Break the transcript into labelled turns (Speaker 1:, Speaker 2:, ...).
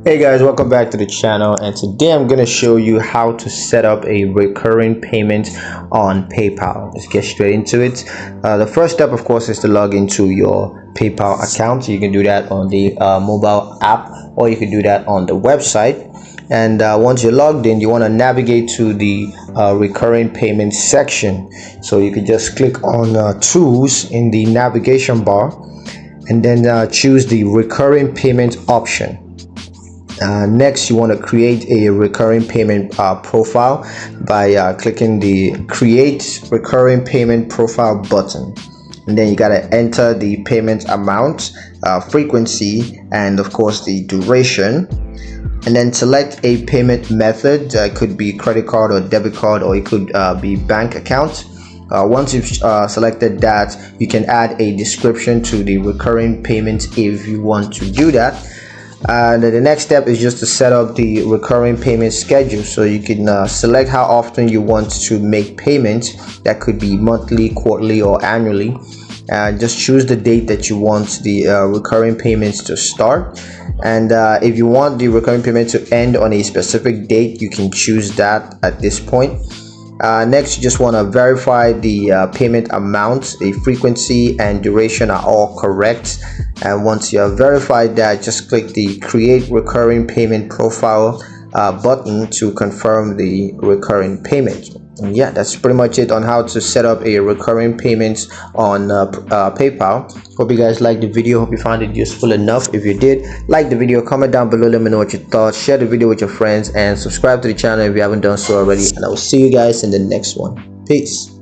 Speaker 1: Hey guys, welcome back to the channel, and today I'm going to show you how to set up a recurring payment on PayPal. Let's get straight into it. The first step, of course, is to log into your PayPal account. You can do that on the mobile app, or you can do that on the website. And once you're logged in, you want to navigate to the recurring payment section. So you can just click on tools in the navigation bar, and then choose the recurring payment option. Next, you want to create a recurring payment profile by clicking the create recurring payment profile button, and then you got to enter the payment amount, frequency, and of course the duration, and then select a payment method. It could be credit card or debit card, or it could be bank account. Once you've selected that, you can add a description to the recurring payment if you want to do that. And the next step is just to set up the recurring payment schedule, so you can select how often you want to make payments. That could be monthly, quarterly, or annually. Just choose the date that you want the recurring payments to start, and if you want the recurring payment to end on a specific date, you can choose that at this point. Next, you just want to verify the payment amount, the frequency, and duration are all correct. And once you have verified that, just click the create recurring payment profile button to confirm the recurring payment. And yeah, that's pretty much it on how to set up a recurring payment on PayPal. Hope you guys liked the video. Hope you found it useful enough. If you did, like the video, comment down below, let me know what you thought, share the video with your friends, and subscribe to the channel if you haven't done so already. And I will see you guys in the next one. Peace.